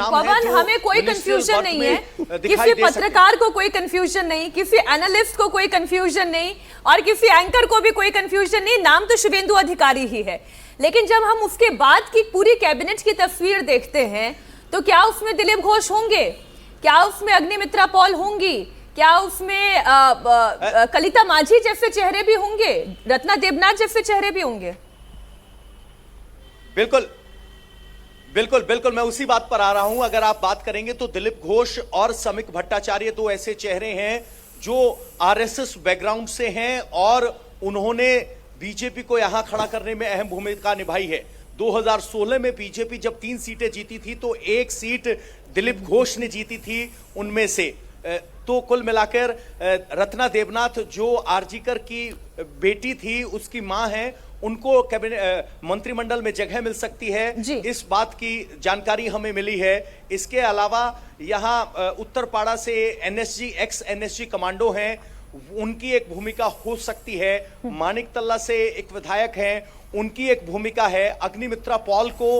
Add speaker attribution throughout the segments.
Speaker 1: नाम है
Speaker 2: पवन, हमें कोई कंफ्यूजन नहीं है, किसी पत्रकार को कोई कंफ्यूजन नहीं, किसी एनालिस्ट को कोई कंफ्यूजन नहीं और किसी एंकर को भी कोई कंफ्यूजन नहीं। नाम तो शुभेंदु अधिकारी ही है, लेकिन जब हम उसके बाद की पूरी कैबिनेट की तस्वीर देखते हैं तो क्या उसमें दिलीप घोष होंगे, क्या उसमें अग्निमित्रा पॉल होंगी, क्या उसमें कलिता माझी जैसे चेहरे भी होंगे, रत्ना देवनाथ जैसे चेहरे भी होंगे?
Speaker 1: बिल्कुल बिल्कुल बिल्कुल, मैं उसी बात पर आ रहा हूं। अगर आप बात करेंगे तो दिलीप घोष और समीक भट्टाचार्य दो ऐसे चेहरे हैं जो आरएसएस बैकग्राउंड से हैं और उन्होंने बीजेपी को यहां खड़ा करने में अहम भूमिका निभाई है। 2016 में बीजेपी जब 3 सीटें जीती थी तो 1 सीट दिलीप घोष ने जीती थी उनमें से। तो कुल मिलाकर रत्ना देवनाथ जो आरजीकर की बेटी थी, उसकी मां है, उनको कैबिनेट मंत्रिमंडल में जगह मिल सकती है, इस बात की जानकारी हमें मिली है। इसके अलावा यहां उत्तरपाड़ा से एनएसजी एक्स एनएसजी कमांडो हैं, उनकी एक भूमिका हो सकती है। मानिक तल्ला से एक विधायक हैं, उनकी एक भूमिका है। अग्निमित्रा पॉल को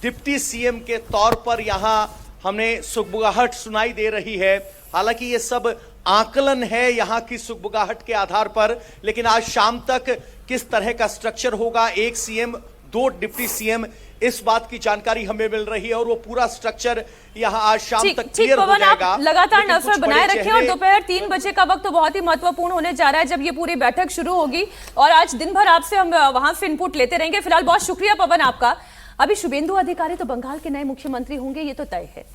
Speaker 1: डिप्टी सीएम के तौर पर यहां हमें सुगबुगाहट सुनाई दे रही है। हालांकि ये सब आकलन है यहां की सुगबुगाहट के आधार पर, लेकिन आज शाम तक किस तरह का स्ट्रक्चर होगा, 1 सीएम 2 डिप्टी सीएम, इस बात की जानकारी हमें मिल रही है और वो पूरा स्ट्रक्चर यहां आज शाम तक क्लियर हो जाएगा।
Speaker 2: आप लगातार नजर बनाए रखें और दोपहर 3 बजे का वक्त तो बहुत ही महत्वपूर्ण होने जा रहा है जब ये पूरी बैठक शुरू होगी और आज दिन भर आपसे हम वहां से इनपुट लेते रहेंगे। फिलहाल बहुत शुक्रिया पवन आपका। अभी शुभेंदु अधिकारी तो बंगाल के नए मुख्यमंत्री होंगे, ये तो तय है,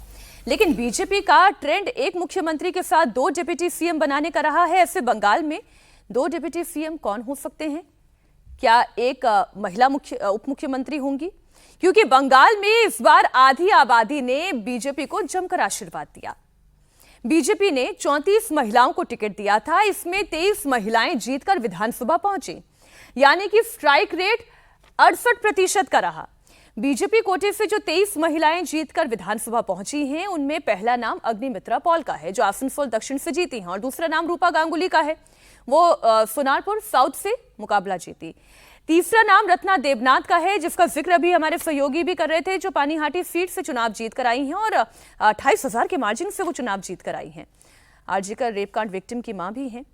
Speaker 2: लेकिन बीजेपी का ट्रेंड एक मुख्यमंत्री के साथ 2 डिप्टी सीएम बनाने का रहा है। ऐसे बंगाल में 2 डिप्टी सीएम कौन हो सकते हैं? क्या एक महिला उप मुख्यमंत्री होंगी? क्योंकि बंगाल में इस बार आधी आबादी ने बीजेपी को जमकर आशीर्वाद दिया। बीजेपी ने 34 महिलाओं को टिकट दिया था, इसमें 23 महिलाएं जीतकर विधानसभा पहुंची, यानी कि स्ट्राइक रेट 68% का रहा। बीजेपी कोटे से जो 23 महिलाएं जीतकर विधानसभा पहुंची हैं, उनमें पहला नाम अग्निमित्रा पॉल का है जो आसनसोल दक्षिण से जीती हैं और दूसरा नाम रूपा गांगुली का है, वो सोनारपुर साउथ से मुकाबला जीती। तीसरा नाम रत्ना देवनाथ का है जिसका जिक्र अभी हमारे सहयोगी भी कर रहे थे, जो पानीहाटी सीट से चुनाव जीत कर आई हैं और 28,000 के मार्जिन से वो चुनाव जीत कर आई हैं। आरजीकर रेपकांड विक्टिम की मां भी हैं।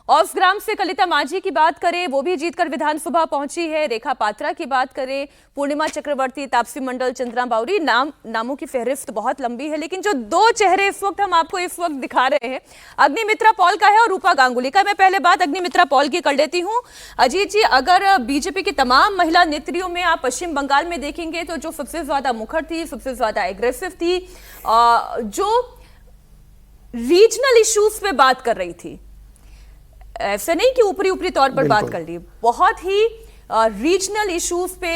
Speaker 2: औसग्राम से कलिता माझी की बात करें, वो भी जीतकर विधानसभा पहुंची है। रेखा पात्रा की बात करें, पूर्णिमा चक्रवर्ती, तापसी मंडल, चंद्रा बावरी, नामों की फहरिस्त बहुत लंबी है, लेकिन जो 2 चेहरे इस वक्त हम आपको इस वक्त दिखा रहे हैं, अग्निमित्रा पॉल का है और रूपा गांगुली का। मैं पहले बात अग्निमित्रा पॉल की कर लेती हूँ। अजीत जी, अगर बीजेपी की तमाम महिला नेत्रियों में आप पश्चिम बंगाल में देखेंगे तो जो सबसे ज्यादा मुखर थी, सबसे ज्यादा एग्रेसिव थी, जो रीजनल इश्यूज पे बात कर रही थी, ऐसे नहीं कि ऊपरी तौर पर बात कर ली, बहुत ही रीजनल इश्यूज पे,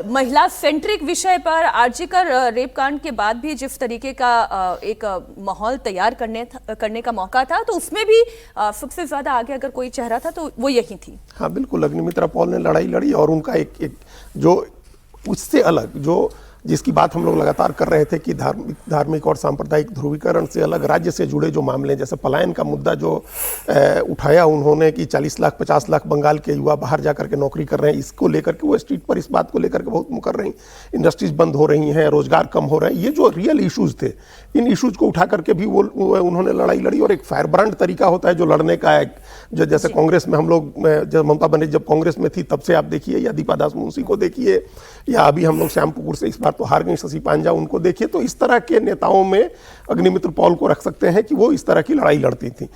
Speaker 2: महिला सेंट्रिक विषय पर, आरजीकर रेपकांड के बाद भी जिस तरीके का एक माहौल तैयार करने का मौका था, तो उसमें भी सबसे ज्यादा आगे अगर कोई चेहरा था तो वो यही थी।
Speaker 3: हाँ बिल्कुल, अग्निमित्रा पॉल ने लड़ाई लड़ी और उनका एक जो उससे अलग, जो जिसकी बात हम लोग लगातार कर रहे थे कि धार्मिक और सांप्रदायिक ध्रुवीकरण से अलग राज्य से जुड़े जो मामले, जैसे पलायन का मुद्दा जो उठाया उन्होंने कि 40 लाख 50 लाख बंगाल के युवा बाहर जाकर के नौकरी कर रहे हैं, इसको लेकर के वो स्ट्रीट पर इस बात को लेकर के बहुत मुकर रही, इंडस्ट्रीज बंद हो रही हैं, रोजगार कम हो रहे हैं, ये जो रियल इशूज़ थे, इन इशूज़ को उठा करके भी वो उन्होंने लड़ाई लड़ी। और एक फायर ब्रांड तरीका होता है जो लड़ने का, एक जो जैसे कांग्रेस में हम लोग, जब ममता बनर्जी जब कांग्रेस में थी तब से आप देखिए, या दीपा दास मुंशी को देखिए, या अभी हम लोग श्यामपुकुर से इस बार तो हार गई शशि पांजा, उनको देखिए, तो इस तरह के नेताओं में अग्निमित्र पॉल को रख सकते हैं कि वो इस तरह की लड़ाई लड़ती थी।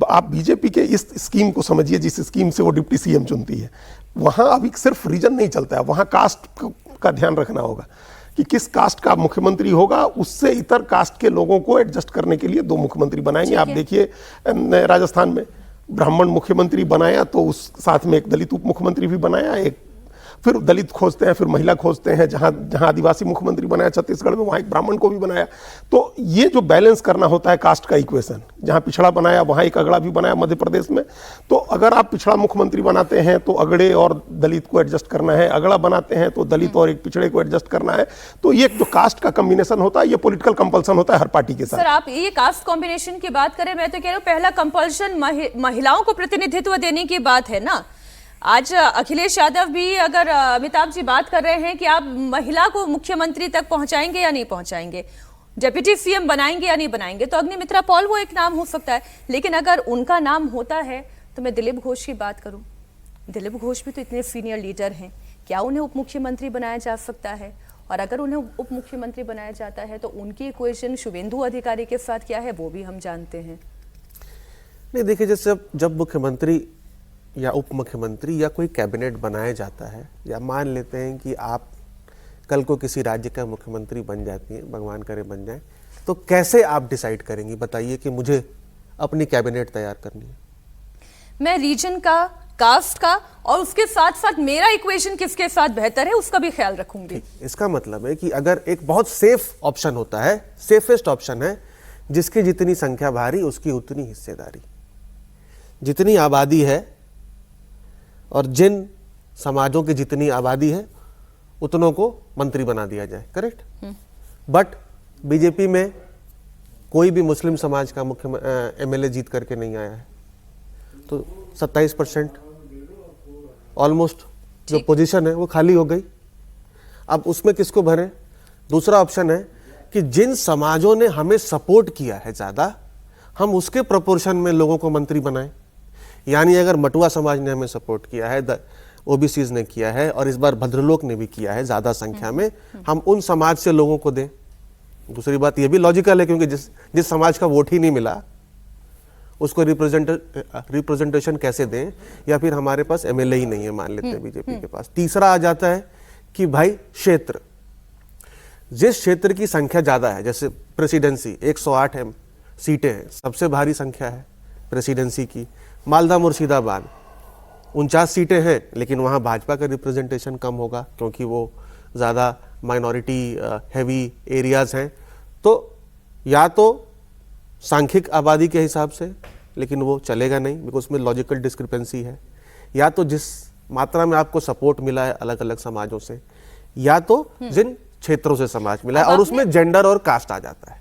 Speaker 3: आप बीजेपी के इस स्कीम को समझिए, जिस स्कीम से वो डिप्टी सीएम चुनती है, वहां अभी सिर्फ रीजन नहीं चलता है, वहां कास्ट का ध्यान रखना होगा कि किस कास्ट का मुख्यमंत्री होगा, उससे इतर कास्ट के लोगों को एडजस्ट करने के लिए 2 मुख्यमंत्री बनाएंगे। आप देखिए राजस्थान में ब्राह्मण मुख्यमंत्री बनाया तो उस साथ में एक दलित उप मुख्यमंत्री भी बनाया, एक फिर दलित खोजते हैं, फिर महिला खोजते हैं, जहां आदिवासी मुख्यमंत्री बनाया छत्तीसगढ़ में, वहां एक ब्राह्मण को भी बनाया। तो ये जो बैलेंस करना होता है कास्ट का इक्वेशन, जहां पिछड़ा बनाया वहां एक अगड़ा भी बनाया मध्य प्रदेश में। तो अगर आप पिछड़ा मुख्यमंत्री बनाते हैं तो अगड़े और दलित को एडजस्ट करना है, अगड़ा बनाते हैं तो दलित और एक पिछड़े को एडजस्ट करना है। तो ये जो कास्ट का कॉम्बिनेशन होता है, ये पॉलिटिकल कंपल्सन होता है हर पार्टी के साथ।
Speaker 2: सर, आप ये कास्ट कॉम्बिनेशन की बात करें, मैं तो कह रहा हूं पहला कंपल्शन महिलाओं को प्रतिनिधित्व देने की बात है ना। आज अखिलेश यादव भी, अगर अमिताभ जी बात कर रहे हैं कि आप महिला को मुख्यमंत्री तक पहुंचाएंगे या नहीं पहुंचाएंगे, डिप्टी सीएम बनाएंगे या नहीं बनाएंगे, तो अग्निमित्रा पॉल वो एक नाम हो सकता है। लेकिन अगर उनका नाम होता है तो मैं दिलीप घोष की बात करूं, दिलीप घोष भी तो इतने सीनियर लीडर हैं, क्या उन्हें उप मुख्यमंत्री बनाया जा सकता है? और अगर उन्हें उप मुख्यमंत्री बनाया जाता है तो उनकी इक्वेशन शुभेंदु अधिकारी के साथ क्या है वो भी हम जानते हैं।
Speaker 4: नहीं, देखिए, जैसे जब मुख्यमंत्री या उप मुख्यमंत्री या कोई कैबिनेट बनाया जाता है, या मान लेते हैं कि आप कल को किसी राज्य का मुख्यमंत्री बन जाती हैं, भगवान करे बन जाए, तो कैसे आप डिसाइड करेंगी? बताइए कि मुझे अपनी कैबिनेट तैयार करनी है।
Speaker 2: मैं रीजन का, कास्ट का और उसके साथ साथ मेरा इक्वेशन किसके साथ बेहतर है उसका भी ख्याल रखूंगी।
Speaker 4: इसका मतलब है कि अगर एक बहुत सेफ ऑप्शन होता है, सेफेस्ट ऑप्शन है, जिसकी जितनी संख्या भारी उसकी उतनी हिस्सेदारी, जितनी आबादी है और जिन समाजों की जितनी आबादी है उतनों को मंत्री बना दिया जाए, करेक्ट। बट बीजेपी में कोई भी मुस्लिम समाज का मुख्य एमएलए जीत करके नहीं आया है, तो 27% ऑलमोस्ट जो पोजीशन है वो खाली हो गई। अब उसमें किसको भरें? दूसरा ऑप्शन है कि जिन समाजों ने हमें सपोर्ट किया है ज़्यादा, हम उसके प्रोपोर्शन में लोगों को मंत्री बनाएं। यानी अगर मटुआ समाज ने हमें सपोर्ट किया है, ओबीसीज ने किया है, और इस बार भद्रलोक ने भी किया है ज़्यादा संख्या में, हम उन समाज से लोगों को दें। दूसरी बात यह भी लॉजिकल है, क्योंकि जिस समाज का वोट ही नहीं मिला उसको रिप्रेजेंटेशन कैसे दें, या फिर हमारे पास एमएलए ही नहीं है, मान लेते हैं बीजेपी के पास। तीसरा आ जाता है कि भाई क्षेत्र, जिस क्षेत्र की संख्या ज़्यादा है, जैसे प्रेसिडेंसी 108 सीटें हैं, सबसे भारी संख्या है प्रेसिडेंसी की। मालदा मुर्शिदाबाद 49 सीटें हैं, लेकिन वहाँ भाजपा का रिप्रेजेंटेशन कम होगा क्योंकि वो ज़्यादा माइनॉरिटी हैवी एरियाज हैं। तो या तो सांख्यिक आबादी के हिसाब से, लेकिन वो चलेगा नहीं बिकॉज उसमें लॉजिकल डिस्क्रिपेंसी है, या तो जिस मात्रा में आपको सपोर्ट मिला है अलग अलग समाजों से, या तो जिन क्षेत्रों से समाज मिला है, और उसमें जेंडर और कास्ट आ जाता है।